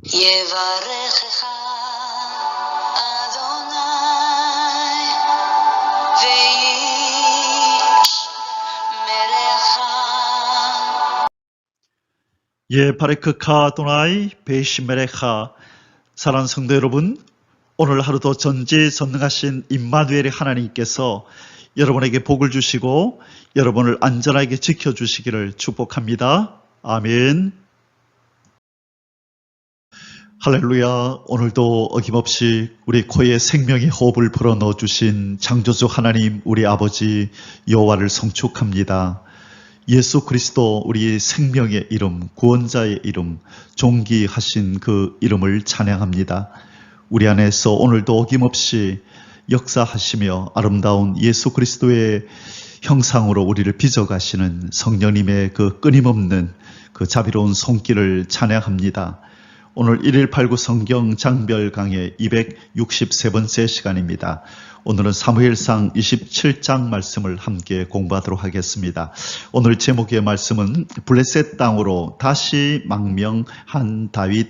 יברכך אדוני וישמרך. 바레크카 아도나이 베이시메레카. 사랑하는 성도 여러분, 오늘 하루도 전지전능하신 임마누엘의 하나님께서 여러분에게 복을 주시고 여러분을 안전하게 지켜주시기를 축복합니다. 아멘. 할렐루야. 오늘도 어김없이 우리 코에 생명의 호흡을 불어넣어 주신 창조주 하나님 우리 아버지 여호와를 송축합니다. 예수 그리스도 우리 생명의 이름, 구원자의 이름, 존귀하신 그 이름을 찬양합니다. 우리 안에서 오늘도 어김없이 역사하시며 아름다운 예수 그리스도의 형상으로 우리를 빚어가시는 성령님의 그 끊임없는 그 자비로운 손길을 찬양합니다. 오늘 1.189 성경 장별 강의 263번째 시간입니다. 오늘은 사무엘상 27장 말씀을 함께 공부하도록 하겠습니다. 오늘 제목의 말씀은 블레셋 땅으로 다시 망명한 다윗,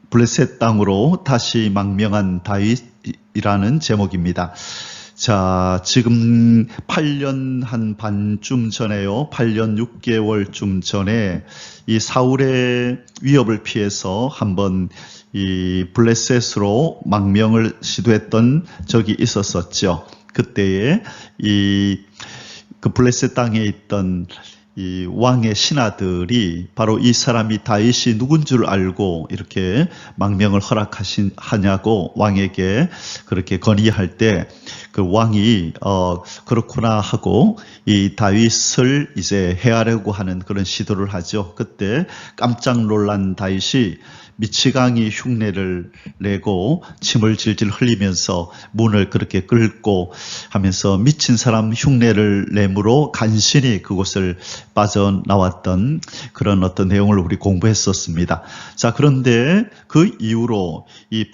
블레셋 땅으로 다시 망명한 다윗이라는 제목입니다. 자, 지금 8년 한 반쯤 전에요. 8년 6개월쯤 전에 이 사울의 위협을 피해서 한번 이 블레셋으로 망명을 시도했던 적이 있었었죠. 그때에 그 블레셋 땅에 있던 이 왕의 신하들이 바로 이 사람이 다윗이 누군 줄 알고 이렇게 망명을 허락하냐고 왕에게 그렇게 건의할 때 그 왕이 그렇구나 하고 이 다윗을 이제 해하려고 하는 그런 시도를 하죠. 그때 깜짝 놀란 다윗이 미치광이 흉내를 내고 침을 질질 흘리면서 문을 그렇게 끌고 하면서 미친 사람 흉내를 내므로 간신히 그곳을 빠져나왔던 그런 어떤 내용을 우리 공부했었습니다. 자, 그런데 그 이후로 이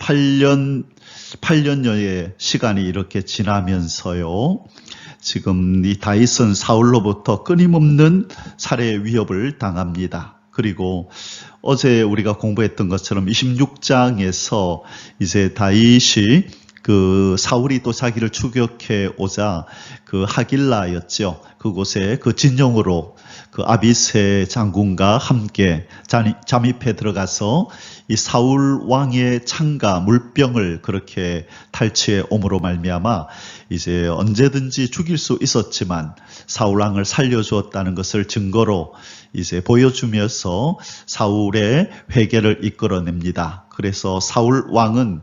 8년여의 시간이 이렇게 지나면서요. 지금 이 다윗은 사울로부터 끊임없는 살해 위협을 당합니다. 그리고 어제 우리가 공부했던 것처럼 26장에서 이제 다윗이 그 사울이 또 자기를 추격해 오자 그 하길라였죠. 그곳에 그 진영으로 그 아비새 장군과 함께 잠입해 들어가서 이 사울 왕의 창과 물병을 그렇게 탈취해 옴으로 말미암아 이제 언제든지 죽일 수 있었지만 사울 왕을 살려주었다는 것을 증거로 이제 보여주면서 사울의 회개를 이끌어냅니다. 그래서 사울 왕은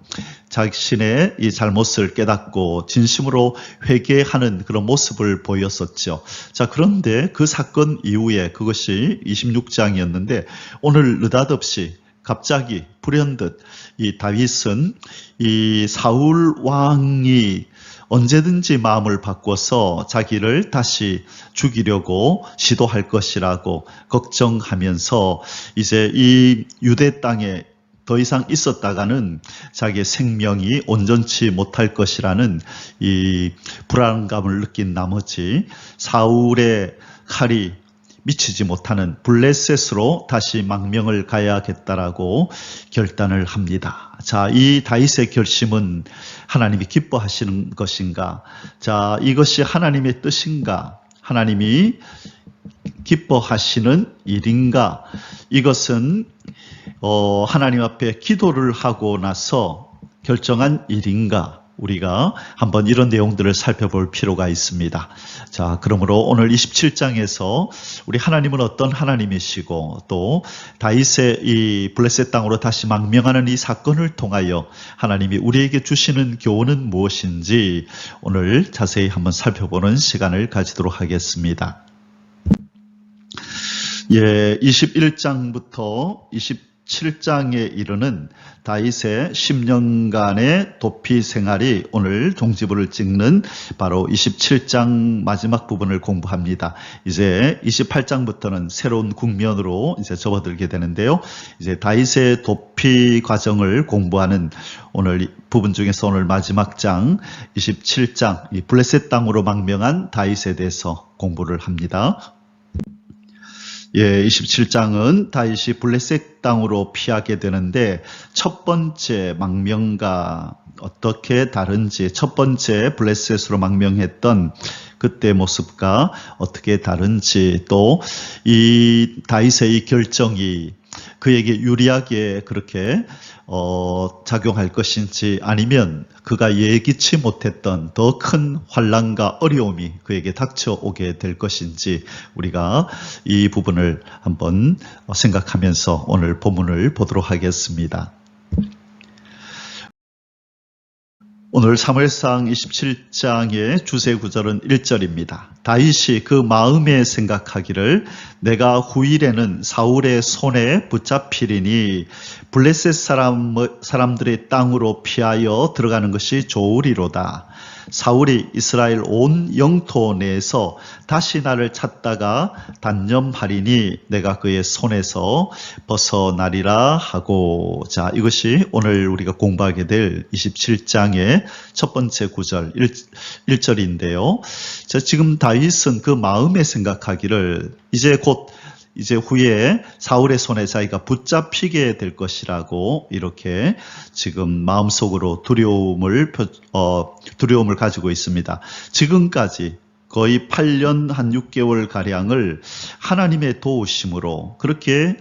자신의 이 잘못을 깨닫고 진심으로 회개하는 그런 모습을 보였었죠. 자, 그런데 그 사건 이후에 그것이 26장이었는데 오늘 느닷없이 갑자기 불현듯 이 다윗은 이 사울 왕이 언제든지 마음을 바꿔서 자기를 다시 죽이려고 시도할 것이라고 걱정하면서 이제 이 유대 땅에 더 이상 있었다가는 자기의 생명이 온전치 못할 것이라는 이 불안감을 느낀 나머지 사울의 칼이 미치지 못하는 블레셋으로 다시 망명을 가야겠다라고 결단을 합니다. 자, 이 다윗의 결심은 하나님이 기뻐하시는 것인가? 자, 이것이 하나님의 뜻인가? 하나님이 기뻐하시는 일인가? 이것은 하나님 앞에 기도를 하고 나서 결정한 일인가? 우리가 한번 이런 내용들을 살펴볼 필요가 있습니다. 자, 그러므로 오늘 27장에서 우리 하나님은 어떤 하나님이시고 또 다윗의 이 블레셋 땅으로 다시 망명하는 이 사건을 통하여 하나님이 우리에게 주시는 교훈은 무엇인지 오늘 자세히 한번 살펴보는 시간을 가지도록 하겠습니다. 예, 21장부터 27장에 이르는 다윗의 10년간의 도피 생활이 오늘 종지부를 찍는 바로 27장 마지막 부분을 공부합니다. 이제 28장부터는 새로운 국면으로 이제 접어들게 되는데요. 이제 다윗의 도피 과정을 공부하는 오늘 부분 중에서 오늘 마지막 장 27장 이 블레셋 땅으로 망명한 다윗에 대해서 공부를 합니다. 예, 27장은 다윗이 블레셋 땅으로 피하게 되는데 첫 번째 망명과 어떻게 다른지, 첫 번째 블레셋으로 망명했던 그때 모습과 어떻게 다른지, 또 이 다윗의 이 결정이 그에게 유리하게 그렇게 작용할 것인지, 아니면 그가 예기치 못했던 더 큰 환난과 어려움이 그에게 닥쳐오게 될 것인지, 우리가 이 부분을 한번 생각하면서 오늘 본문을 보도록 하겠습니다. 오늘 사무엘상 27장의 주제 구절은 1절입니다. 다윗이 그 마음에 생각하기를 내가 후일에는 사울의 손에 붙잡히리니 블레셋 사람들의 땅으로 피하여 들어가는 것이 좋으리로다. 사울이 이스라엘 온 영토 내에서 다시 나를 찾다가 단념하리니 내가 그의 손에서 벗어나리라 하고. 자, 이것이 오늘 우리가 공부하게 될 27장의 첫 번째 구절 1절인데요. 자, 지금 다윗은 그 마음에 생각하기를 이제 후에 사울의 손에 자기가 붙잡히게 될 것이라고 이렇게 지금 마음속으로 두려움을 가지고 있습니다. 지금까지 거의 8년 한 6개월 가량을 하나님의 도우심으로 그렇게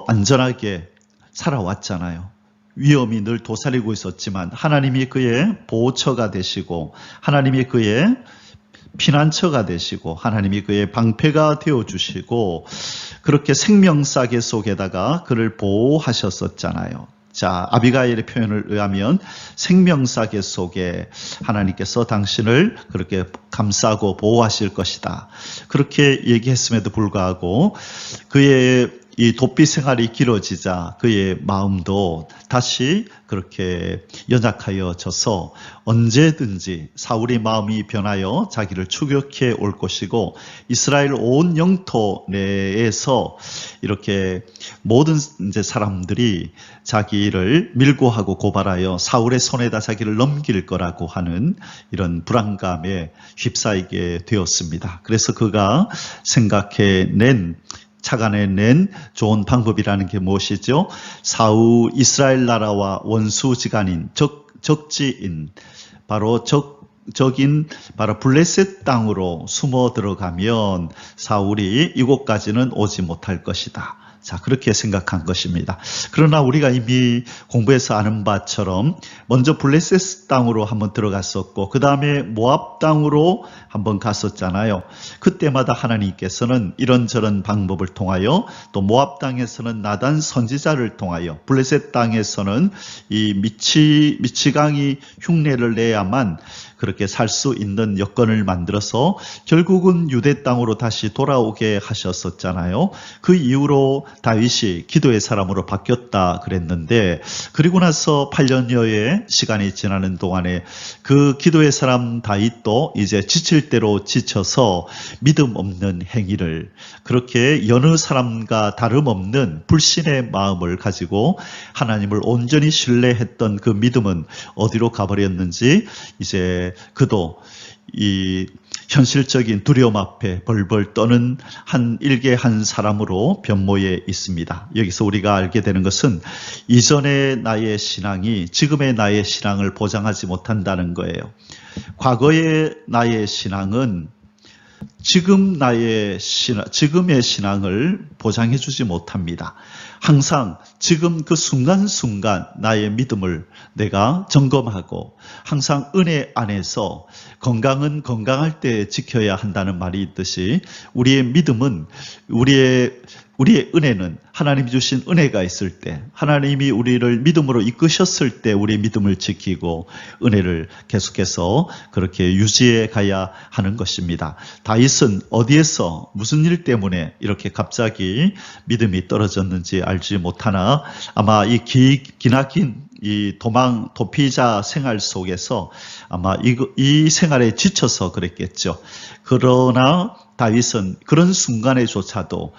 안전하게 살아왔잖아요. 위험이 늘 도사리고 있었지만 하나님이 그의 보호처가 되시고, 하나님이 그의 피난처가 되시고, 하나님이 그의 방패가 되어주시고, 그렇게 생명싸개 속에다가 그를 보호하셨었잖아요. 자, 아비가일의 표현을 의하면 생명싸개 속에 하나님께서 당신을 그렇게 감싸고 보호하실 것이다, 그렇게 얘기했음에도 불구하고 그의 이 도피 생활이 길어지자 그의 마음도 다시 그렇게 연약하여져서 언제든지 사울의 마음이 변하여 자기를 추격해 올 것이고, 이스라엘 온 영토 내에서 이렇게 모든 이제 사람들이 자기를 밀고하고 고발하여 사울의 손에다 자기를 넘길 거라고 하는 이런 불안감에 휩싸이게 되었습니다. 그래서 그가 착안해낸 좋은 방법이라는 게 무엇이죠? 이스라엘 나라와 원수지간인 적지인 바로 적인 블레셋 땅으로 숨어 들어가면 사울이 이곳까지는 오지 못할 것이다. 자, 그렇게 생각한 것입니다. 그러나 우리가 이미 공부해서 아는 바처럼 먼저 블레셋 땅으로 한번 들어갔었고, 그 다음에 모압 땅으로 한번 갔었잖아요. 그때마다 하나님께서는 이런저런 방법을 통하여, 또 모압 땅에서는 나단 선지자를 통하여, 블레셋 땅에서는 이 미치광이 흉내를 내야만 그렇게 살 수 있는 여건을 만들어서 결국은 유대 땅으로 다시 돌아오게 하셨었잖아요. 그 이후로 다윗이 기도의 사람으로 바뀌었다 그랬는데, 그리고 나서 8년여의 시간이 지나는 동안에 그 기도의 사람 다윗도 이제 지칠 대로 지쳐서 믿음 없는 행위를, 그렇게 여느 사람과 다름없는 불신의 마음을 가지고 하나님을 온전히 신뢰했던 그 믿음은 어디로 가버렸는지, 이제 그도 이 현실적인 두려움 앞에 벌벌 떠는 일개 한 사람으로 변모해 있습니다. 여기서 우리가 알게 되는 것은 이전의 나의 신앙이 지금의 나의 신앙을 보장하지 못한다는 거예요. 과거의 나의 신앙은 지금의 신앙을 보장해 주지 못합니다. 항상 지금 그 순간순간 나의 믿음을 내가 점검하고, 항상 은혜 안에서 건강은 건강할 때 지켜야 한다는 말이 있듯이, 우리의 믿음은 우리의 은혜는 하나님이 주신 은혜가 있을 때, 하나님이 우리를 믿음으로 이끄셨을 때 우리의 믿음을 지키고 은혜를 계속해서 그렇게 유지해 가야 하는 것입니다. 다윗은 어디에서 무슨 일 때문에 이렇게 갑자기 믿음이 떨어졌는지 알지 못하나, 아마 이 기나긴 이 도피자 생활 속에서 아마 이 생활에 지쳐서 그랬겠죠. 그러나 다윗은 그런 순간에조차도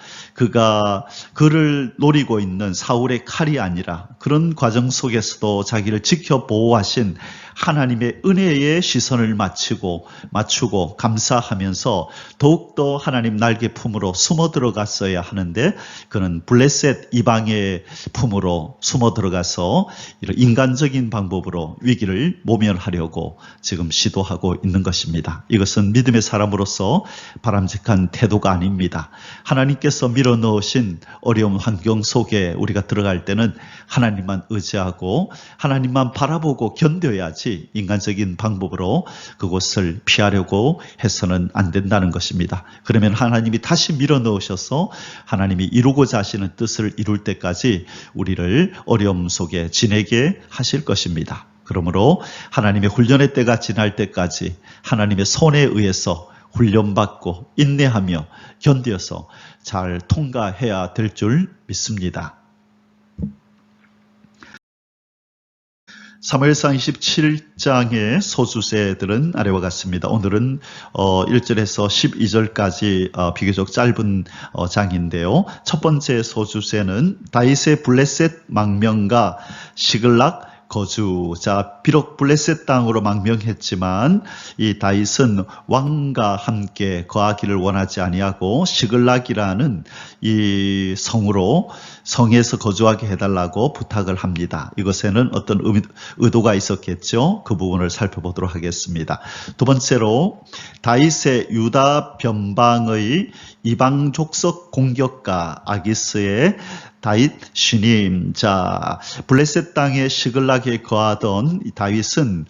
그를 노리고 있는 사울의 칼이 아니라, 그런 과정 속에서도 자기를 지켜 보호하신 하나님의 은혜에 시선을 맞추고 감사하면서 더욱더 하나님 날개 품으로 숨어 들어갔어야 하는데 그는 블레셋 이방의 품으로 숨어 들어가서 이런 인간적인 방법으로 위기를 모면하려고 지금 시도하고 있는 것입니다. 이것은 믿음의 사람으로서 바람직한 태도가 아닙니다. 하나님께서 밀어넣으신 어려운 환경 속에 우리가 들어갈 때는 하나님만 의지하고 하나님만 바라보고 견뎌야지 인간적인 방법으로 그곳을 피하려고 해서는 안 된다는 것입니다. 그러면 하나님이 다시 밀어넣으셔서 하나님이 이루고자 하시는 뜻을 이룰 때까지 우리를 어려움 속에 지내게 하실 것입니다. 그러므로 하나님의 훈련의 때가 지날 때까지 하나님의 손에 의해서 훈련받고 인내하며 견뎌서 잘 통과해야 될 줄 믿습니다. 사무엘상 27장의 소주제들은 아래와 같습니다. 오늘은 1절에서 12절까지 비교적 짧은 장인데요. 첫 번째 소주제는 다윗의 블레셋 망명과 시글락 거주. 자, 비록 블레셋 땅으로 망명했지만 이 다윗은 왕과 함께 거하기를 원하지 아니하고 시글락이라는 이 성에서 거주하게 해달라고 부탁을 합니다. 이것에는 어떤 의도가 있었겠죠. 그 부분을 살펴보도록 하겠습니다. 두 번째로 다윗의 유다 변방의 이방 족속 공격가 아기스의 다윗 신임. 자, 블레셋 땅의 시글락에 거하던 다윗은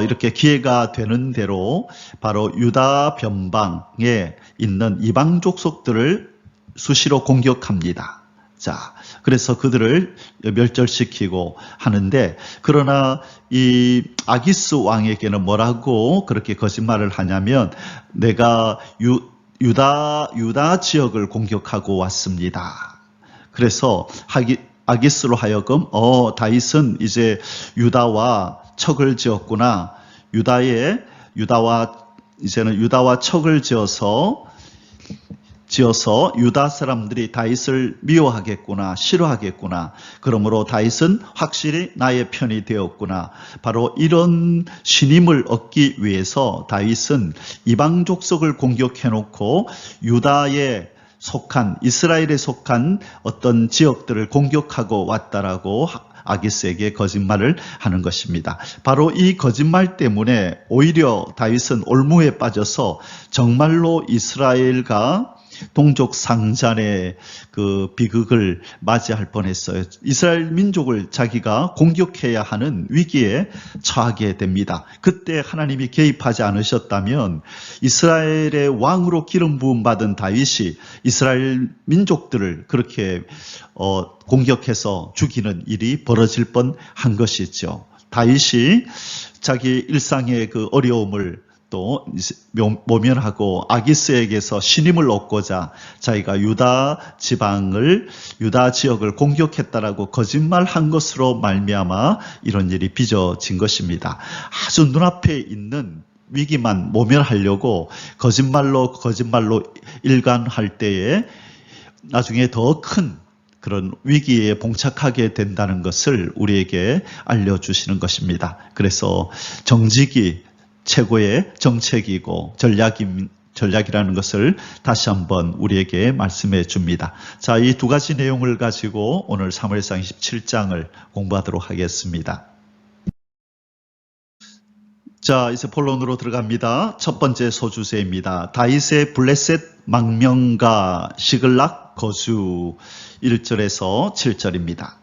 이렇게 기회가 되는 대로 바로 유다 변방에 있는 이방 족속들을 수시로 공격합니다. 자, 그래서 그들을 멸절시키고 하는데, 그러나 이 아기스 왕에게는 뭐라고 그렇게 거짓말을 하냐면, 내가 유다 지역을 공격하고 왔습니다. 그래서 아기스로 하여금 다윗은 이제 유다와 척을 지었구나. 이제는 유다와 척을 지어서 유다 사람들이 다윗을 미워하겠구나, 싫어하겠구나. 그러므로 다윗은 확실히 나의 편이 되었구나. 바로 이런 신임을 얻기 위해서 다윗은 이방 족속을 공격해놓고 유다에 속한, 이스라엘에 속한 어떤 지역들을 공격하고 왔다라고 아기스에게 거짓말을 하는 것입니다. 바로 이 거짓말 때문에 오히려 다윗은 올무에 빠져서 정말로 이스라엘과 동족 상잔의 그 비극을 맞이할 뻔했어요. 이스라엘 민족을 자기가 공격해야 하는 위기에 처하게 됩니다. 그때 하나님이 개입하지 않으셨다면 이스라엘의 왕으로 기름 부음 받은 다윗이 이스라엘 민족들을 그렇게 공격해서 죽이는 일이 벌어질 뻔한 것이죠. 다윗이 자기 일상의 그 어려움을 또 모면하고 아기스에게서 신임을 얻고자 자기가 유다 지역을 공격했다라고 거짓말한 것으로 말미암아 이런 일이 빚어진 것입니다. 아주 눈앞에 있는 위기만 모면하려고 거짓말로 일관할 때에 나중에 더 큰 그런 위기에 봉착하게 된다는 것을 우리에게 알려주시는 것입니다. 그래서 정직이 최고의 정책이고 전략이라는 것을 다시 한번 우리에게 말씀해 줍니다. 자, 이 두 가지 내용을 가지고 오늘 사무엘상 27장을 공부하도록 하겠습니다. 자, 이제 본론으로 들어갑니다. 첫 번째 소주제입니다. 다윗의 블레셋 망명과 시글락 거주. 1절에서 7절입니다.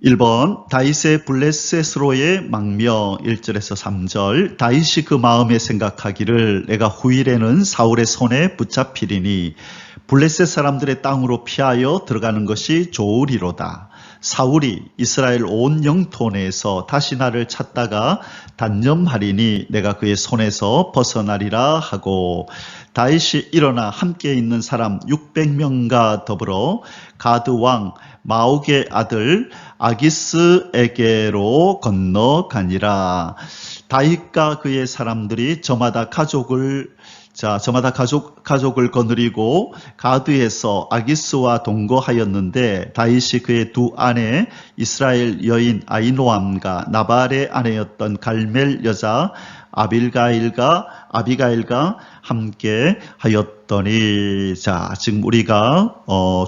1번 다윗의 블레셋으로의 망명. 1절에서 3절. 다윗이 그 마음에 생각하기를 내가 후일에는 사울의 손에 붙잡히리니 블레셋 사람들의 땅으로 피하여 들어가는 것이 좋으리로다. 사울이 이스라엘 온 영토 내에서 다시 나를 찾다가 단념하리니 내가 그의 손에서 벗어나리라 하고, 다윗이 일어나 함께 있는 사람 600명과 더불어 가드 왕 마옥의 아들 아기스에게로 건너가니라. 다윗과 그의 사람들이 저마다 가족을 자, 저마다 가족을 거느리고 가드에서 아기스와 동거하였는데 다윗이 그의 두 아내 이스라엘 여인 아이노암과 나발의 아내였던 갈멜 여자 아비가일과 함께 하였더니, 자, 지금 우리가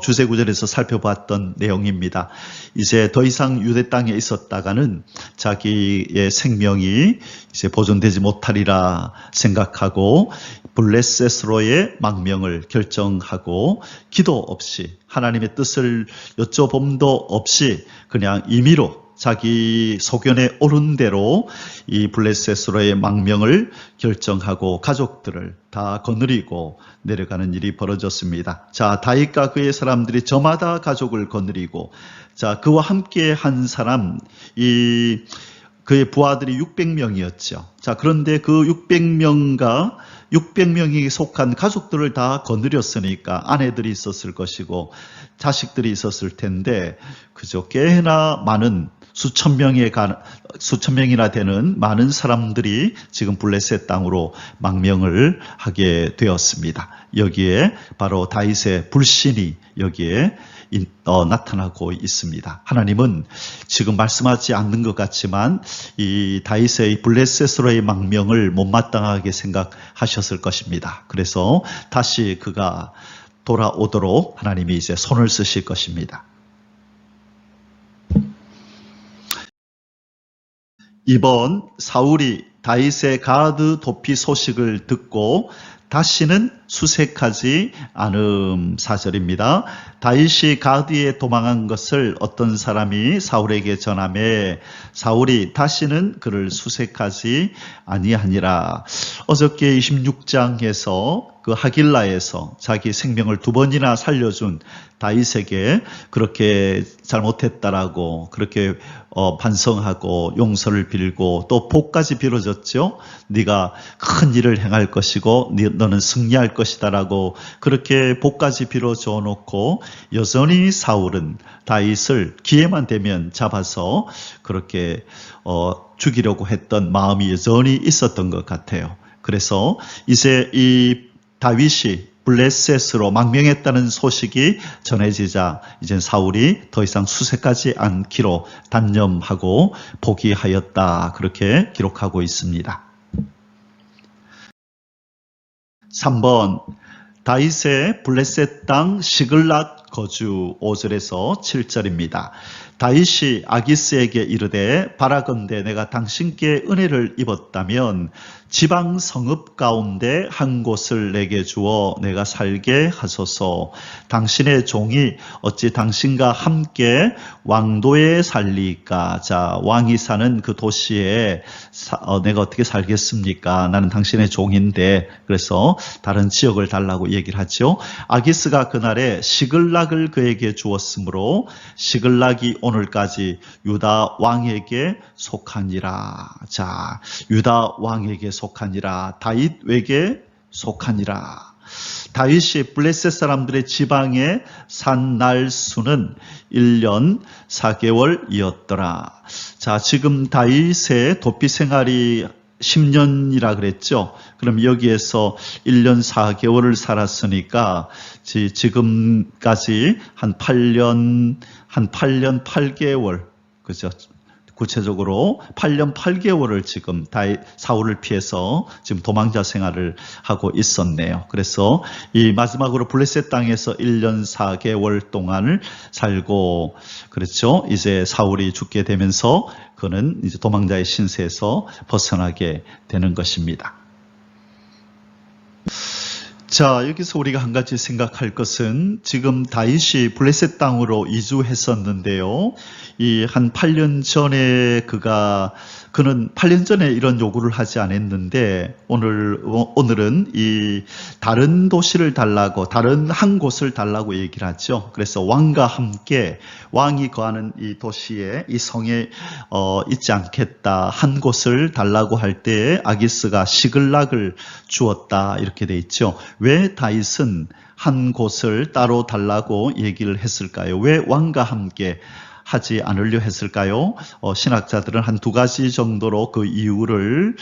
주제 구절에서 살펴봤던 내용입니다. 이제 더 이상 유대 땅에 있었다가는 자기의 생명이 이제 보존되지 못하리라 생각하고 블레셋으로의 망명을 결정하고 기도 없이 하나님의 뜻을 여쭤봄도 없이 그냥 임의로 자기 소견에 옳은 대로 이 블레셋으로의 망명을 결정하고 가족들을 다 거느리고 내려가는 일이 벌어졌습니다. 자, 다윗과 그의 사람들이 저마다 가족을 거느리고, 자, 그와 함께 한 사람, 그의 부하들이 600명이었죠. 자, 그런데 그 600명이 속한 가족들을 다 거느렸으니까 아내들이 있었을 것이고 자식들이 있었을 텐데, 그저 꽤나 많은 수천 명이나 되는 많은 사람들이 지금 블레셋 땅으로 망명을 하게 되었습니다. 여기에 바로 다윗의 불신이 여기에 나타나고 있습니다. 하나님은 지금 말씀하지 않는 것 같지만 이 다윗의 블레셋으로의 망명을 못마땅하게 생각하셨을 것입니다. 그래서 다시 그가 돌아오도록 하나님이 이제 손을 쓰실 것입니다. 이번 사울이 다윗의 가드 도피 소식을 듣고 다시는 수색하지 않음. 4절입니다. 다윗이 가드에 도망한 것을 어떤 사람이 사울에게 전하매 사울이 다시는 그를 수색하지 아니하니라. 어저께 26장에서 그 하길라에서 자기 생명을 2번이나 살려준 다윗에게 그렇게 잘못했다라고 그렇게 반성하고 용서를 빌고 또 복까지 빌어줬죠. 네가 큰 일을 행할 것이고 너는 승리할 것이다라고 그렇게 복까지 빌어줘 놓고 여전히 사울은 다윗을 기회만 되면 잡아서 그렇게 죽이려고 했던 마음이 여전히 있었던 것 같아요. 그래서 이제 이 다윗이 블레셋으로 망명했다는 소식이 전해지자 이제 사울이 더 이상 수색하지 않기로 단념하고 포기하였다. 그렇게 기록하고 있습니다. 3번 다윗의 블레셋 땅 시글랏 거주 5절에서 7절입니다. 다윗이 아기스에게 이르되 바라건대 내가 당신께 은혜를 입었다면 지방 성읍 가운데 한 곳을 내게 주어 내가 살게 하소서. 당신의 종이 어찌 당신과 함께 왕도에 살리까. 자, 왕이 사는 그 도시에 내가 어떻게 살겠습니까? 나는 당신의 종인데. 그래서 다른 지역을 달라고 얘기를 하죠. 아기스가 그날에 시글락을 그에게 주었으므로 시글락이 오늘까지 유다 왕에게 속하니라. 자, 유다 왕에게 속하니라. 다윗에게 속하니라. 다윗이 블레셋 사람들의 지방에 산 날 수는 1년 4개월이었더라. 자, 지금 다윗의 도피 생활이 10년이라 그랬죠. 그럼 여기에서 1년 4개월을 살았으니까 지금까지 한 8년 8개월, 그죠? 구체적으로 8년 8개월을 지금 사울을 피해서 지금 도망자 생활을 하고 있었네요. 그래서 이 마지막으로 블레셋 땅에서 1년 4개월 동안을 살고, 그렇죠. 이제 사울이 죽게 되면서 그는 이제 도망자의 신세에서 벗어나게 되는 것입니다. 자, 여기서 우리가 한 가지 생각할 것은 지금 다윗이 블레셋 땅으로 이주했었는데요. 이 한 8년 전에 그는 8년 전에 이런 요구를 하지 않았는데 오늘은 이 다른 도시를 달라고, 다른 한 곳을 달라고 얘기를 하죠. 그래서 왕과 함께 왕이 거하는 이 도시에, 이 성에 있지 않겠다, 한 곳을 달라고 할 때에 아기스가 시글락을 주었다, 이렇게 돼 있죠. 왜 다윗은 한 곳을 따로 달라고 얘기를 했을까요? 왜 왕과 함께 하지 않으려 했을까요? 신학자들은 한 두 가지 정도로 그 이유를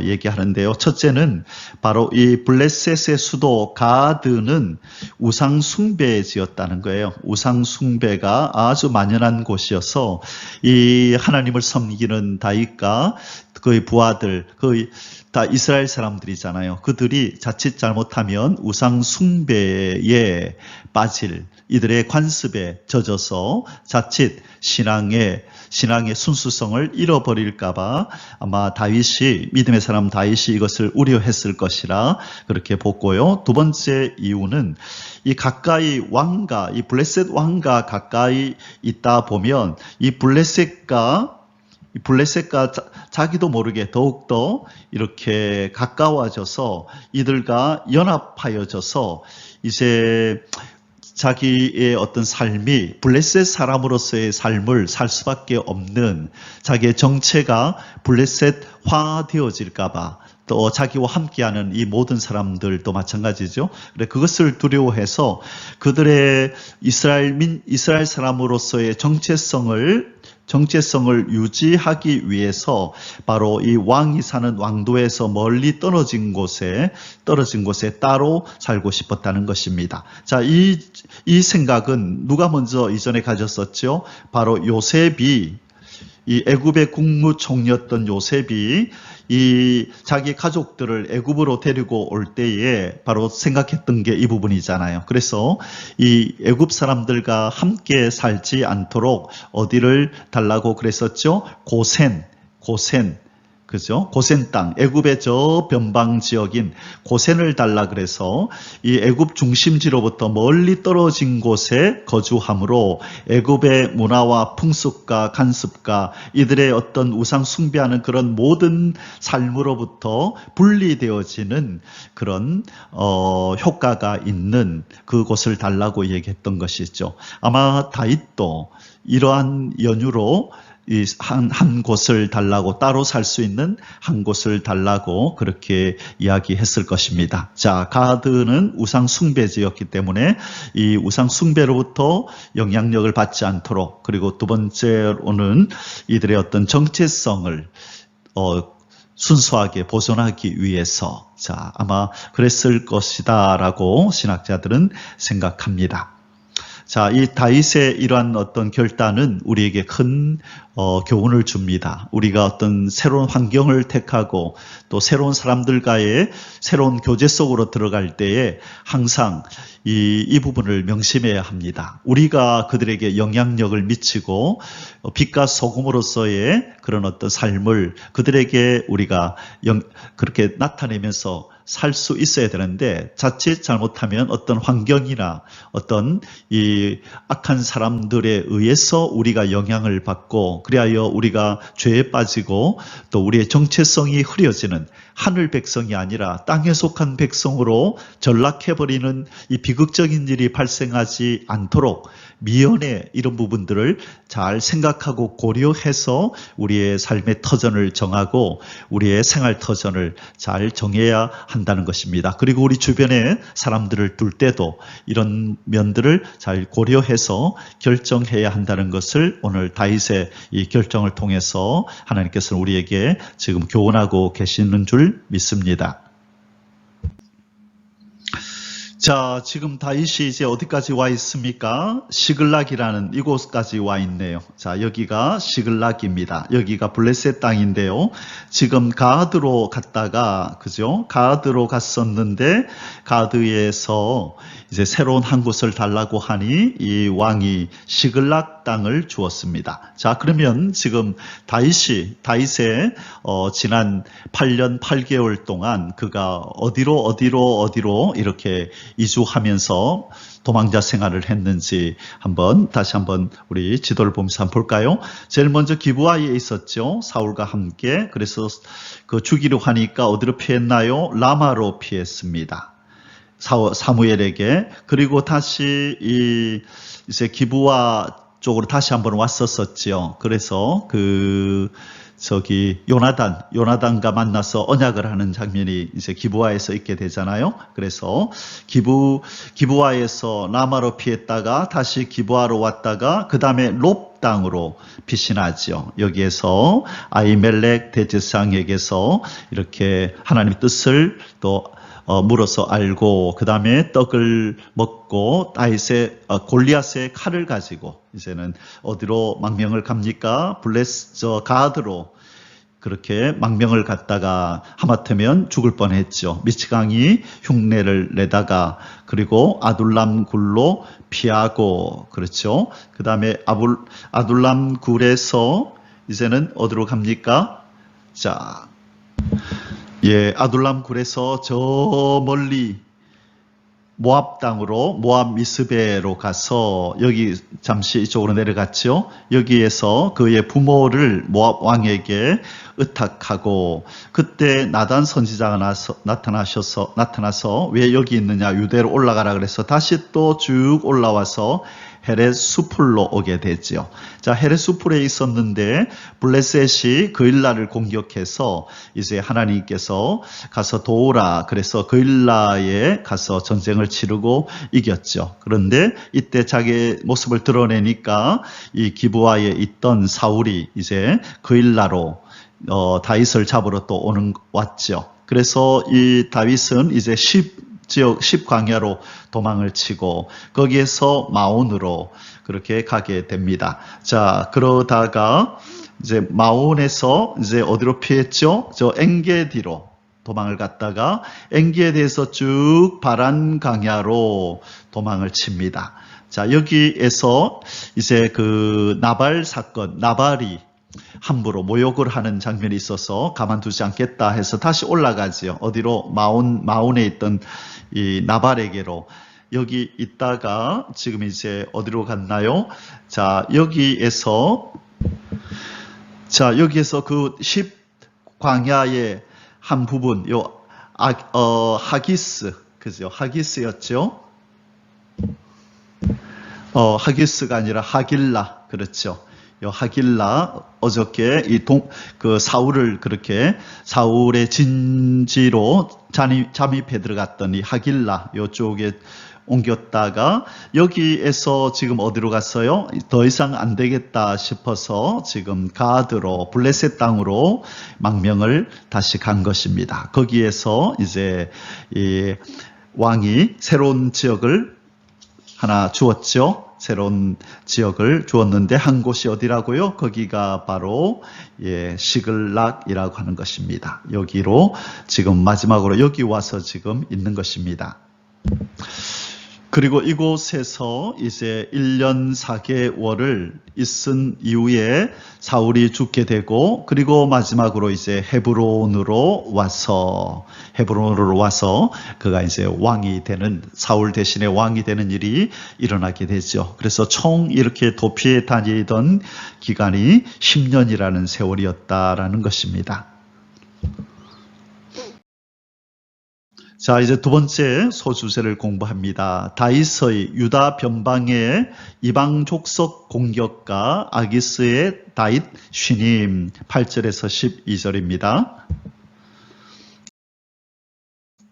얘기하는데요. 첫째는 바로 이 블레셋의 수도 가드는 우상 숭배에 지었다는 거예요. 우상 숭배가 아주 만연한 곳이어서 이 하나님을 섬기는 다윗과 그의 부하들, 그의 다 이스라엘 사람들이잖아요. 그들이 자칫 잘못하면 우상 숭배에 빠질, 이들의 관습에 젖어서 자칫 신앙의 순수성을 잃어버릴까봐 아마 다윗이, 믿음의 사람 다윗이 이것을 우려했을 것이라 그렇게 보고요. 두 번째 이유는 이 가까이 왕가, 이 블레셋 왕가 가까이 있다 보면 이 블레셋과 자기도 모르게 더욱더 이렇게 가까워져서 이들과 연합하여져서 이제 자기의 어떤 삶이 블레셋 사람으로서의 삶을 살 수밖에 없는, 자기의 정체가 블레셋화 되어질까봐, 또 자기와 함께하는 이 모든 사람들도 마찬가지죠. 그래, 그것을 두려워해서 그들의 이스라엘 사람으로서의 정체성을 유지하기 위해서 바로 이 왕이 사는 왕도에서 멀리 떨어진 곳에 따로 살고 싶었다는 것입니다. 자, 이 생각은 누가 먼저 이전에 가졌었죠? 바로 요셉이, 이 애굽의 국무총리였던 요셉이 이 자기 가족들을 애굽으로 데리고 올 때에 바로 생각했던 게 이 부분이잖아요. 그래서 이 애굽 사람들과 함께 살지 않도록 어디를 달라고 그랬었죠? 고센, 그죠? 고센 땅, 애굽의 저 변방 지역인 고센을 달라 그래서 이 애굽 중심지로부터 멀리 떨어진 곳에 거주함으로 애굽의 문화와 풍습과 간습과 이들의 어떤 우상 숭배하는 그런 모든 삶으로부터 분리되어지는 그런 효과가 있는 그곳을 달라고 얘기했던 것이죠. 아마 다윗도 이러한 연유로 이 한 곳을 달라고, 따로 살 수 있는 한 곳을 달라고 그렇게 이야기했을 것입니다. 자, 가드는 우상 숭배지였기 때문에 이 우상 숭배로부터 영향력을 받지 않도록, 그리고 두 번째로는 이들의 어떤 정체성을 순수하게 보존하기 위해서, 자, 아마 그랬을 것이다라고 신학자들은 생각합니다. 자, 이 다윗의 이러한 어떤 결단은 우리에게 큰 교훈을 줍니다. 우리가 어떤 새로운 환경을 택하고 또 새로운 사람들과의 새로운 교제 속으로 들어갈 때에 항상 이 부분을 명심해야 합니다. 우리가 그들에게 영향력을 미치고 빛과 소금으로서의 그런 어떤 삶을 그들에게 우리가 그렇게 나타내면서 살 수 있어야 되는데, 자칫 잘못하면 어떤 환경이나 어떤 이 악한 사람들에 의해서 우리가 영향을 받고, 그리하여 우리가 죄에 빠지고 또 우리의 정체성이 흐려지는, 하늘 백성이 아니라 땅에 속한 백성으로 전락해버리는 이 비극적인 일이 발생하지 않도록 미연에 이런 부분들을 잘 생각하고 고려해서 우리의 삶의 터전을 정하고 우리의 생활 터전을 잘 정해야 한다는 것입니다. 그리고 우리 주변에 사람들을 둘 때도 이런 면들을 잘 고려해서 결정해야 한다는 것을 오늘 다윗의 이 결정을 통해서 하나님께서는 우리에게 지금 교훈하고 계시는 줄 믿습니다. 자, 지금 다윗이 이제 어디까지 와 있습니까? 시글락이라는 이곳까지 와 있네요. 자, 여기가 시글락입니다. 여기가 블레셋 땅인데요. 지금 가드로 갔다가, 그죠? 가드로 갔었는데, 가드에서 이제 새로운 한 곳을 달라고 하니 이 왕이 시글락 땅을 주었습니다. 자, 그러면 지금 다윗의 지난 8년 8개월 동안 그가 어디로 이렇게 이주하면서 도망자 생활을 했는지 다시 한번 우리 지도를 보면서 한번 볼까요? 제일 먼저 기브아에 있었죠. 사울과 함께. 그래서 그 죽이려 하니까 어디로 피했나요? 라마로 피했습니다. 사무엘에게. 그리고 다시 이제 기브아 쪽으로 다시 한번 왔었었죠. 그래서 저기 요나단과 만나서 언약을 하는 장면이 이제 기브아에서 있게 되잖아요. 그래서 기브아에서 라마로 피했다가 다시 기브아로 왔다가 그 다음에 롭 땅으로 피신하죠. 여기에서 아히멜렉 대제사장에게서 이렇게 하나님의 뜻을 또 물어서 알고 그 다음에 떡을 먹고 골리앗의 칼을 가지고 이제는 어디로 망명을 갑니까? 가드로 그렇게 망명을 갔다가 하마터면 죽을 뻔했죠. 미치광이 흉내를 내다가 그리고 아둘람 굴로 피하고 그렇죠. 그 다음에 아둘람 굴에서 이제는 어디로 갑니까? 자, 아둘람 굴에서 저 멀리 모압 땅으로 모압 미스베로 가서 여기 잠시 이쪽으로 내려갔죠. 여기에서 그의 부모를 모압 왕에게 의탁하고 그때 나단 선지자가 나타나서 왜 여기 있느냐 유대로 올라가라 그래서 다시 또 쭉 올라와서 헤렛 수풀로 오게 되죠. 자, 헤렛 수풀에 있었는데 블레셋이 그일라를 공격해서 이제 하나님께서 가서 도우라 그래서 그일라에 가서 전쟁을 치르고 이겼죠. 그런데 이때 자기의 모습을 드러내니까 이 기브아에 있던 사울이 이제 그일라로 다윗을 잡으러 또 왔죠. 그래서 이 다윗은 이제 10광야로 도망을 치고 거기에서 마온으로 그렇게 가게 됩니다. 자, 그러다가 이제 마온에서 이제 어디로 피했죠? 저 엔게디로 도망을 갔다가 엔게디에서 쭉 바란 강야로 도망을 칩니다. 자, 여기에서 이제 그 나발 사건, 나발이 함부로 모욕을 하는 장면이 있어서 가만두지 않겠다 해서 다시 올라가지요. 어디로? 마온에 있던 이 나발에게로. 여기 있다가 지금 이제 어디로 갔나요? 자, 여기에서 그 10광야의 한 부분, 하기스, 그죠? 하기스였죠? 하기스가 아니라 하길라, 그렇죠? 하길라 어저께 그 사울을 그렇게 사울의 진지로 잠입해 들어갔더니 하길라 요쪽에 옮겼다가 여기에서 지금 어디로 갔어요? 더 이상 안 되겠다 싶어서 지금 가드로 블레셋 땅으로 망명을 다시 간 것입니다. 거기에서 이제 이 왕이 새로운 지역을 하나 주었죠. 새로운 지역을 주었는데 한 곳이 어디라고요? 거기가 바로 시글락이라고 하는 것입니다. 여기로 지금 마지막으로 여기 와서 지금 있는 것입니다. 그리고 이곳에서 이제 1년 4개월을 있은 이후에 사울이 죽게 되고 그리고 마지막으로 이제 헤브론으로 와서 그가 이제 왕이 되는 사울 대신에 왕이 되는 일이 일어나게 되죠. 그래서 총 이렇게 도피해 다니던 기간이 10년이라는 세월이었다라는 것입니다. 자, 이제 두 번째 소주제를 공부합니다. 다윗의 유다 변방의 이방 족속 공격과 아기스의 다윗 신임 8절에서 12절입니다.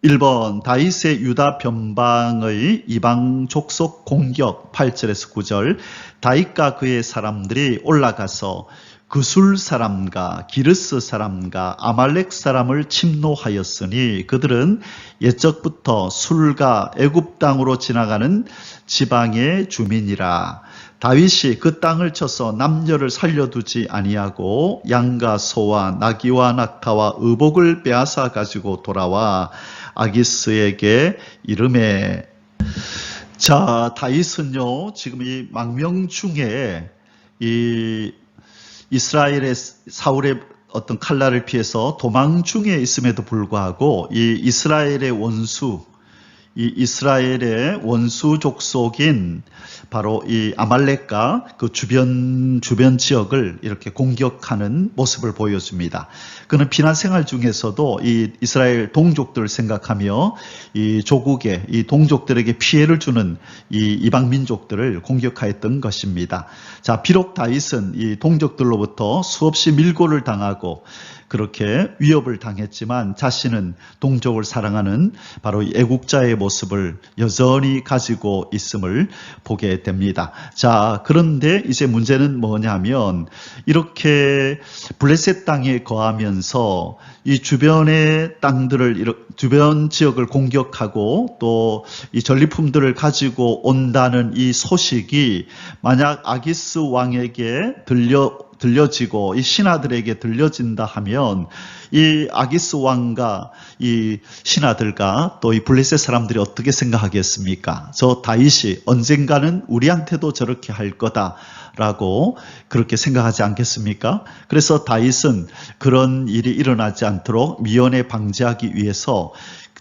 1번 다윗의 유다 변방의 이방 족속 공격 8절에서 9절 다윗과 그의 사람들이 올라가서 그술 사람과 기르스 사람과 아말렉 사람을 침노하였으니 그들은 옛적부터 술과 애굽 땅으로 지나가는 지방의 주민이라. 다윗이 그 땅을 쳐서 남녀를 살려두지 아니하고 양과 소와 나귀와 낙타와 의복을 빼앗아 가지고 돌아와 아기스에게 이르매. 자, 다윗은요 지금 이 망명 중에 이 이스라엘의 사울의 어떤 칼날을 피해서 도망 중에 있음에도 불구하고 이 이스라엘의 원수 이 이스라엘의 원수 족속인 바로 이 아말렉과 그 주변 지역을 이렇게 공격하는 모습을 보여줍니다. 그는 피난 생활 중에서도 이 이스라엘 동족들을 생각하며 이 조국의 이 동족들에게 피해를 주는 이 이방 민족들을 공격하였던 것입니다. 자, 비록 다윗은 이 동족들로부터 수없이 밀고를 당하고 그렇게 위협을 당했지만 자신은 동족을 사랑하는 바로 애국자의 모습을 여전히 가지고 있음을 보게 됩니다. 자, 그런데 이제 문제는 뭐냐면 이렇게 블레셋 땅에 거하면서 이 주변의 땅들을 주변 지역을 공격하고 또 이 전리품들을 가지고 온다는 이 소식이 만약 아기스 왕에게 들려지고 이 신하들에게 들려진다 하면 이 아기스 왕과 이 신하들과 또 이 블레셋 사람들이 어떻게 생각하겠습니까? 저 다윗이 언젠가는 우리한테도 저렇게 할 거다라고 그렇게 생각하지 않겠습니까? 그래서 다윗은 그런 일이 일어나지 않도록 미연에 방지하기 위해서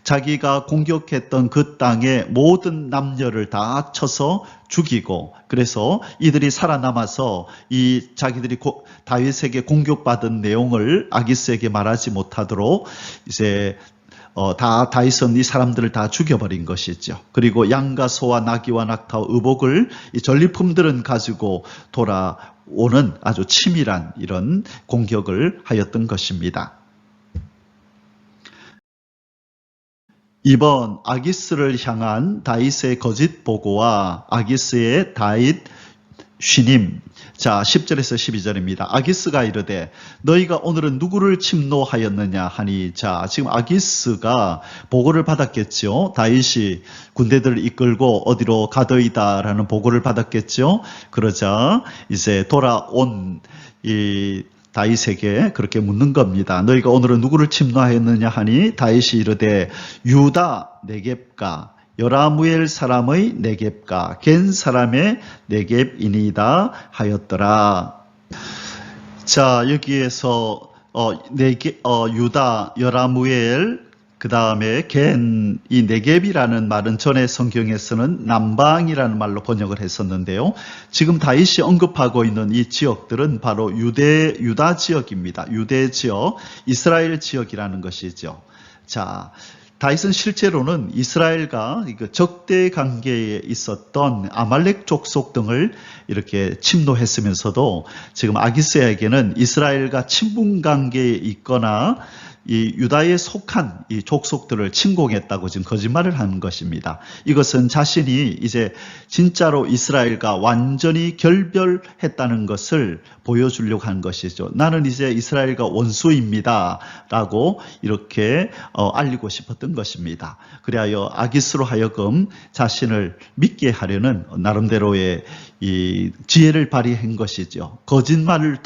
자기가 공격했던 그 땅의 모든 남녀를 다 쳐서 죽이고 그래서 이들이 살아남아서 이 자기들이 다윗에게 공격받은 내용을 아기스에게 말하지 못하도록 이제 다윗은 이 사람들을 다 죽여버린 것이죠. 그리고 양과 소와 나귀와 낙타와 의복을 이 전리품들은 가지고 돌아오는 아주 치밀한 이런 공격을 하였던 것입니다. 이번 아기스를 향한 다윗의 거짓 보고와 아기스의 다윗 쉬님. 자, 10절에서 12절입니다. 아기스가 이르되 너희가 오늘은 누구를 침노하였느냐 하니, 자, 지금 아기스가 보고를 받았겠죠. 다윗이 군대들을 이끌고 어디로 가더이다라는 보고를 받았겠죠. 그러자 이제 돌아온 이 다윗에게 그렇게 묻는 겁니다. 너희가 오늘은 누구를 침노하였느냐 하니 다윗이 이르되 유다 네겝가 여라무엘 사람의 네겝가 겐 사람의 네겝이니이다 하였더라. 자, 여기에서 유다 여라무엘 그 다음에 겐, 이 네겝이라는 말은 전에 성경에서는 남방이라는 말로 번역을 했었는데요. 지금 다윗이 언급하고 있는 이 지역들은 바로 유다 지역입니다. 유대 지역, 이스라엘 지역이라는 것이죠. 자, 다윗은 실제로는 이스라엘과 적대 관계에 있었던 아말렉 족속 등을 이렇게 침노했으면서도 지금 아기스에게는 이스라엘과 친분 관계에 있거나 이 유다에 속한 이 족속들을 침공했다고 지금 거짓말을 하는 것입니다. 이것은 자신이 이제 진짜로 이스라엘과 완전히 결별했다는 것을 보여주려고 한 것이죠. 나는 이제 이스라엘과 원수입니다 라고 이렇게 알리고 싶었던 것입니다. 그리하여 아기스로 하여금 자신을 믿게 하려는 나름대로의 이 지혜를 발휘한 것이죠. 거짓말을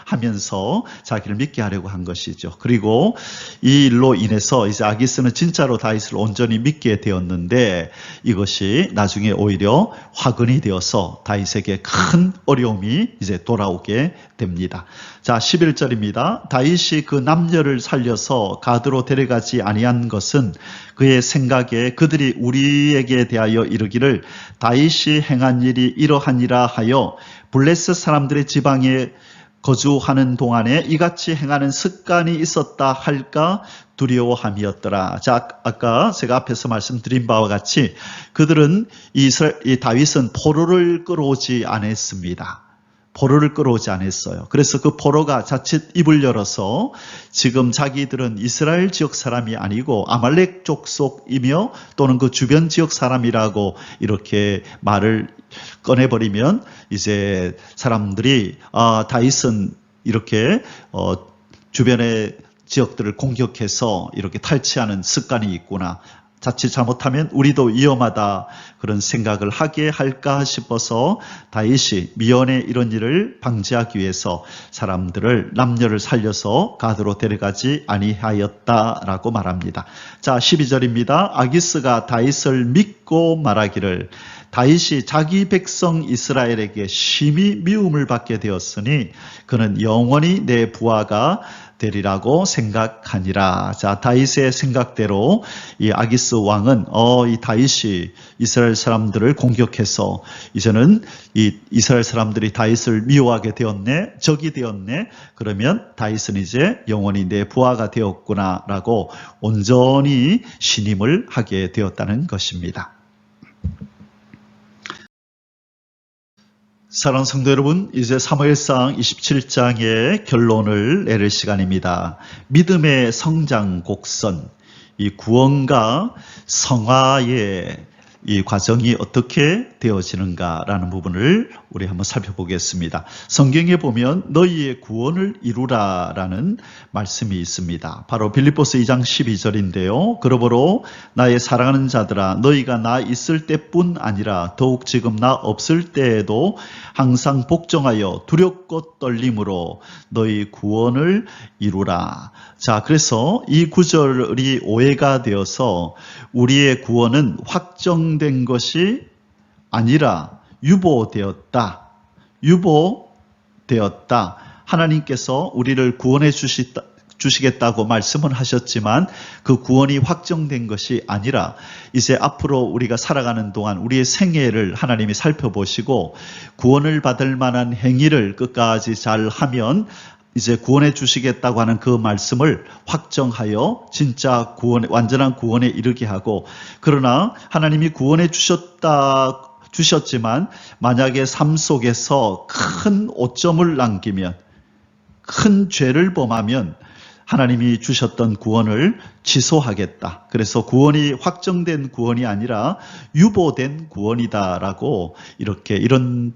하면서 자기를 믿게 하려고 한 것이죠. 그리고 이 일로 인해서 이제 아기스는 진짜로 다윗을 온전히 믿게 되었는데 이것이 나중에 오히려 화근이 되어서 다윗에게 큰 어려움이 이제 돌아오게 됩니다. 자, 11절입니다. 다윗이 그 남녀를 살려서 가드로 데려가지 아니한 것은 그의 생각에 그들이 우리에게 대하여 이르기를 다윗이 행한 일이 이러하니라 하여 블레셋 사람들의 지방에 거주하는 동안에 이같이 행하는 습관이 있었다 할까 두려워함이었더라. 자, 아까 제가 앞에서 말씀드린 바와 같이 그들은 이 다윗은 포로를 끌어오지 않았습니다. 포로를 끌어오지 않았어요. 그래서 그 포로가 자칫 입을 열어서 지금 자기들은 이스라엘 지역 사람이 아니고 아말렉 족속이며 또는 그 주변 지역 사람이라고 이렇게 말을 꺼내버리면 이제 사람들이 다윗은 이렇게 주변의 지역들을 공격해서 이렇게 탈취하는 습관이 있구나. 자칫 잘못하면 우리도 위험하다 그런 생각을 하게 할까 싶어서 다윗이 미연에 이런 일을 방지하기 위해서 사람들을 남녀를 살려서 가드로 데려가지 아니하였다라고 말합니다. 자, 12절입니다. 아기스가 다윗을 믿고 말하기를 다윗이 자기 백성 이스라엘에게 심히 미움을 받게 되었으니 그는 영원히 내 부하가 되리라고 생각하니라. 자, 다윗의 생각대로 이 아기스 왕은 이 다윗이 이스라엘 사람들을 공격해서 이제는 이 이스라엘 사람들이 다윗을 미워하게 되었네, 적이 되었네. 그러면 다윗은 이제 영원히 내 부하가 되었구나라고 온전히 신임을 하게 되었다는 것입니다. 사랑하는 성도 여러분, 이제 사무엘상 27장의 결론을 내릴 시간입니다. 믿음의 성장 곡선, 이 구원과 성화의 이 과정이 어떻게 되어지는가라는 부분을 우리 한번 살펴보겠습니다. 성경에 보면 너희의 구원을 이루라라는 말씀이 있습니다. 바로 빌립보서 2장 12절인데요. 그러므로 나의 사랑하는 자들아, 너희가 나 있을 때뿐 아니라 더욱 지금 나 없을 때에도 항상 복종하여 두렵고 떨림으로 너희 구원을 이루라. 자, 그래서 이 구절이 오해가 되어서 우리의 구원은 확정된 것이 아니라 유보되었다. 하나님께서 우리를 구원해 주시겠다고 말씀은 하셨지만 그 구원이 확정된 것이 아니라 이제 앞으로 우리가 살아가는 동안 우리의 생애를 하나님이 살펴보시고 구원을 받을 만한 행위를 끝까지 잘 하면 이제 구원해 주시겠다고 하는 그 말씀을 확정하여 진짜 완전한 구원에 이르게 하고, 그러나 하나님이 구원해 주셨지만 만약에 삶 속에서 큰 오점을 남기면, 큰 죄를 범하면 하나님이 주셨던 구원을 취소하겠다. 그래서 구원이 확정된 구원이 아니라 유보된 구원이다라고 이렇게 이런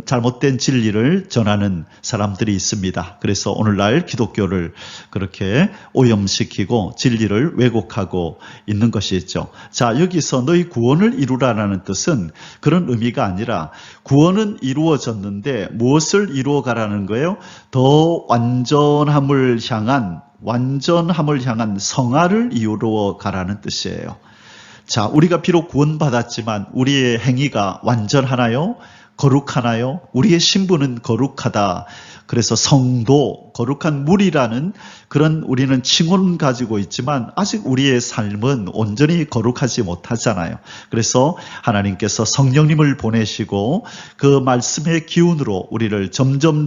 잘못된 진리를 전하는 사람들이 있습니다. 그래서 오늘날 기독교를 그렇게 오염시키고 진리를 왜곡하고 있는 것이죠. 자, 여기서 너희 구원을 이루라라는 뜻은 그런 의미가 아니라 구원은 이루어졌는데 무엇을 이루어가라는 거예요? 더 완전함을 향한 성화를 이루어 가라는 뜻이에요. 자, 우리가 비록 구원받았지만 우리의 행위가 완전하나요? 거룩하나요? 우리의 신분은 거룩하다. 그래서 성도, 거룩한 물이라는 그런 우리는 칭호는 가지고 있지만 아직 우리의 삶은 온전히 거룩하지 못하잖아요. 그래서 하나님께서 성령님을 보내시고 그 말씀의 기운으로 우리를 점점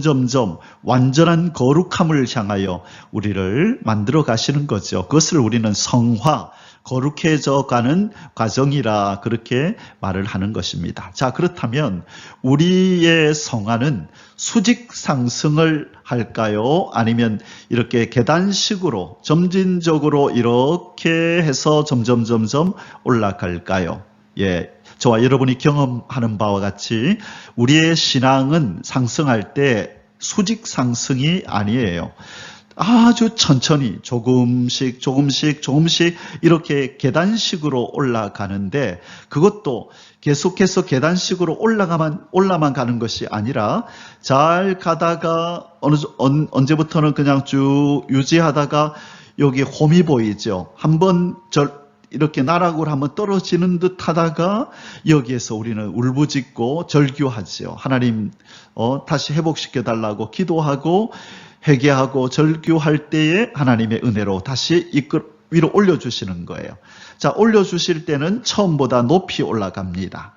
완전한 거룩함을 향하여 우리를 만들어 가시는 거죠. 그것을 우리는 성화, 거룩해져 가는 과정이라 그렇게 말을 하는 것입니다. 자, 그렇다면 우리의 성화는 수직 상승을 할까요? 아니면 이렇게 계단식으로 점진적으로 이렇게 해서 점점 올라갈까요? 예, 저와 여러분이 경험하는 바와 같이 우리의 신앙은 상승할 때 수직 상승이 아니에요. 아주 천천히 조금씩 이렇게 계단식으로 올라가는데, 그것도 계속해서 계단식으로 올라만 가는 것이 아니라 잘 가다가 언제부터는 그냥 쭉 유지하다가 여기 홈이 보이죠. 한번 이렇게 나락으로 한번 떨어지는 듯 하다가 여기에서 우리는 울부짖고 절규하죠. 하나님 다시 회복시켜 달라고 기도하고 회개하고 절규할 때에 하나님의 은혜로 다시 위로 올려주시는 거예요. 자, 올려주실 때는 처음보다 높이 올라갑니다.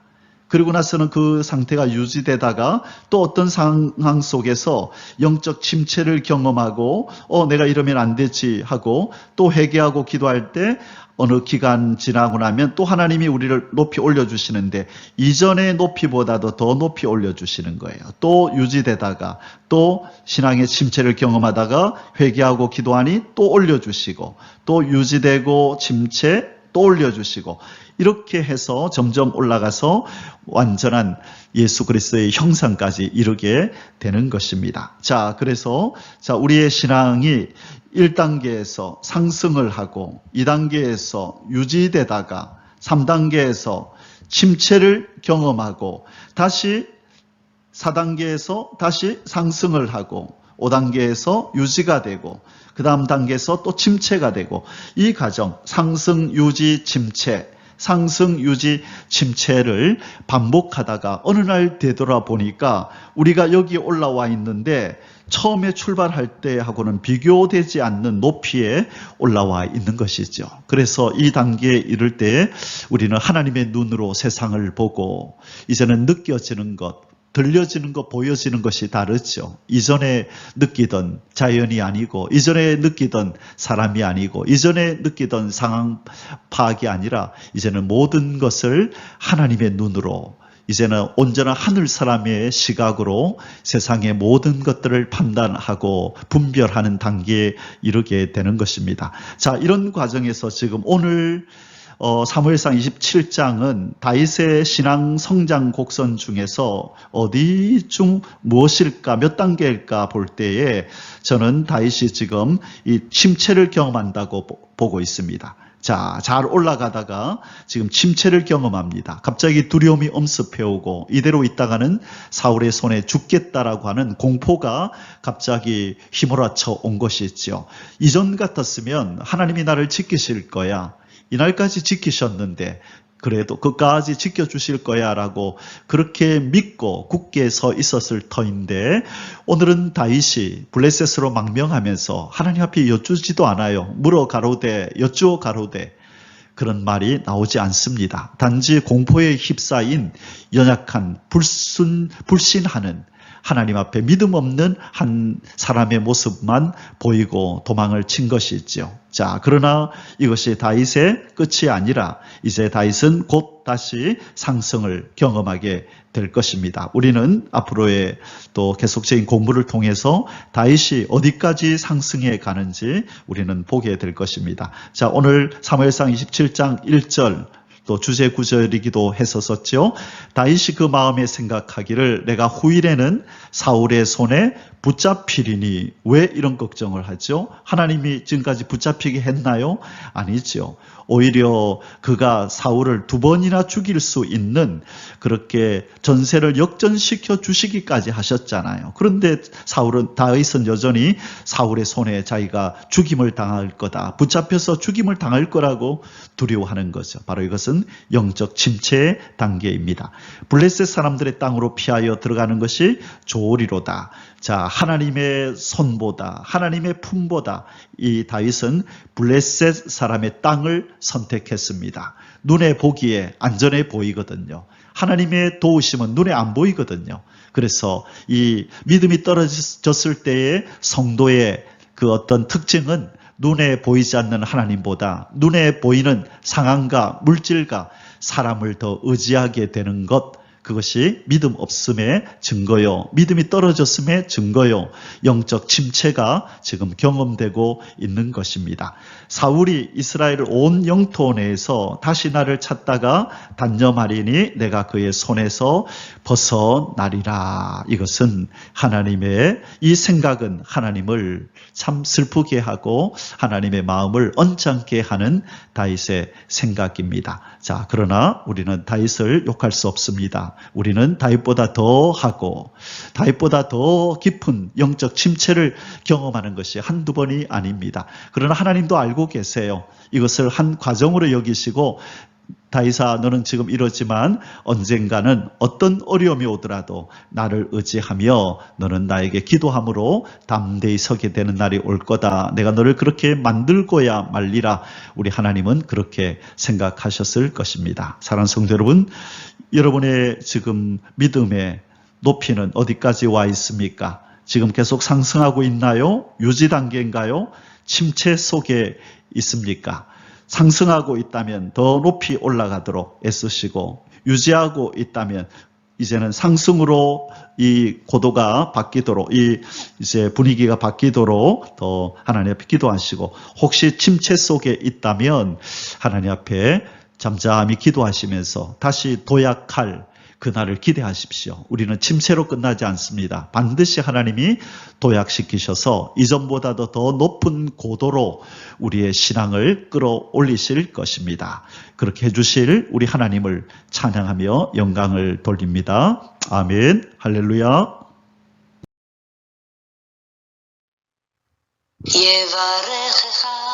그리고 나서는 그 상태가 유지되다가 또 어떤 상황 속에서 영적 침체를 경험하고 내가 이러면 안 되지 하고 또 회개하고 기도할 때 어느 기간 지나고 나면 또 하나님이 우리를 높이 올려주시는데 이전의 높이보다도 더 높이 올려주시는 거예요. 또 유지되다가 또 신앙의 침체를 경험하다가 회개하고 기도하니 또 올려주시고 또 유지되고 침체 또 올려주시고 이렇게 해서 점점 올라가서 완전한 예수 그리스도의 형상까지 이르게 되는 것입니다. 자, 그래서 우리의 신앙이 1단계에서 상승을 하고 2단계에서 유지되다가 3단계에서 침체를 경험하고 다시 4단계에서 다시 상승을 하고 5단계에서 유지가 되고 그 다음 단계에서 또 침체가 되고 이 과정 상승, 유지, 침체 상승, 유지, 침체를 반복하다가 어느 날 되돌아보니까 우리가 여기 올라와 있는데 처음에 출발할 때하고는 비교되지 않는 높이에 올라와 있는 것이죠. 그래서 이 단계에 이를 때 우리는 하나님의 눈으로 세상을 보고 이제는 느껴지는 것, 들려지는 것, 보여지는 것이 다르죠. 이전에 느끼던 자연이 아니고, 이전에 느끼던 사람이 아니고, 이전에 느끼던 상황 파악이 아니라 이제는 모든 것을 하나님의 눈으로, 이제는 온전한 하늘 사람의 시각으로 세상의 모든 것들을 판단하고 분별하는 단계에 이르게 되는 것입니다. 자, 이런 과정에서 지금 오늘 사무엘상 27장은 다윗의 신앙 성장 곡선 중에서 어디 중 무엇일까, 몇 단계일까 볼 때에 저는 다윗이 지금 이 침체를 경험한다고 보고 있습니다. 자, 잘 올라가다가 지금 침체를 경험합니다. 갑자기 두려움이 엄습해오고 이대로 있다가는 사울의 손에 죽겠다라고 하는 공포가 갑자기 휘몰아쳐 온 것이죠. 이전 같았으면 하나님이 나를 지키실 거야. 이날까지 지키셨는데 그래도 그까지 지켜주실 거야 라고 그렇게 믿고 굳게 서 있었을 터인데 오늘은 다윗이 블레셋으로 망명하면서 하나님 앞에 여쭈지도 않아요. 물어 가로되 여쭈어 가로되 그런 말이 나오지 않습니다. 단지 공포에 휩싸인 연약한 불신하는 하나님 앞에 믿음 없는 한 사람의 모습만 보이고 도망을 친 것이죠. 자, 그러나 이것이 다윗의 끝이 아니라 이제 다윗은 곧 다시 상승을 경험하게 될 것입니다. 우리는 앞으로의 또 계속적인 공부를 통해서 다윗이 어디까지 상승해 가는지 우리는 보게 될 것입니다. 자, 오늘 사무엘상 27장 1절 또 주제 구절이기도 했었죠. 다윗이 그 마음에 생각하기를 내가 후일에는 사울의 손에 붙잡히리니 왜 이런 걱정을 하죠? 하나님이 지금까지 붙잡히게 했나요? 아니죠. 오히려 그가 사울을 2번이나 죽일 수 있는 그렇게 전세를 역전시켜 주시기까지 하셨잖아요. 그런데 다윗은 여전히 사울의 손에 자기가 죽임을 당할 거다, 붙잡혀서 죽임을 당할 거라고 두려워하는 거죠. 바로 이것은 영적 침체의 단계입니다. 블레셋 사람들의 땅으로 피하여 들어가는 것이 좋으리로다. 자, 하나님의 손보다, 하나님의 품보다 이 다윗은 블레셋 사람의 땅을 선택했습니다. 눈에 보기에 안전해 보이거든요. 하나님의 도우심은 눈에 안 보이거든요. 그래서 이 믿음이 떨어졌을 때의 성도의 그 어떤 특징은 눈에 보이지 않는 하나님보다 눈에 보이는 상황과 물질과 사람을 더 의지하게 되는 것, 그것이 믿음 없음의 증거요, 믿음이 떨어졌음의 증거요, 영적 침체가 지금 경험되고 있는 것입니다. 사울이 이스라엘 온 영토 내에서 다시 나를 찾다가 단념하리니 내가 그의 손에서 벗어나리라. 이것은 하나님의, 이 생각은 하나님을 참 슬프게 하고 하나님의 마음을 언짢게 하는 다윗의 생각입니다. 자, 그러나 우리는 다윗을 욕할 수 없습니다. 우리는 다윗보다 더 하고 다윗보다 더 깊은 영적 침체를 경험하는 것이 한두 번이 아닙니다. 그러나 하나님도 알고 계세요. 이것을 한 과정으로 여기시고 다윗아, 너는 지금 이러지만 언젠가는 어떤 어려움이 오더라도 나를 의지하며 너는 나에게 기도함으로 담대히 서게 되는 날이 올 거다. 내가 너를 그렇게 만들고야 말리라. 우리 하나님은 그렇게 생각하셨을 것입니다. 사랑하는 성도 여러분, 여러분의 지금 믿음의 높이는 어디까지 와 있습니까? 지금 계속 상승하고 있나요? 유지 단계인가요? 침체 속에 있습니까? 상승하고 있다면 더 높이 올라가도록 애쓰시고, 유지하고 있다면 이제는 상승으로 이 고도가 바뀌도록, 이제 분위기가 바뀌도록 더 하나님 앞에 기도하시고, 혹시 침체 속에 있다면 하나님 앞에 잠잠히 기도하시면서 다시 도약할 그날을 기대하십시오. 우리는 침체로 끝나지 않습니다. 반드시 하나님이 도약시키셔서 이전보다도 더 높은 고도로 우리의 신앙을 끌어올리실 것입니다. 그렇게 해주실 우리 하나님을 찬양하며 영광을 돌립니다. 아멘. 할렐루야. יברכך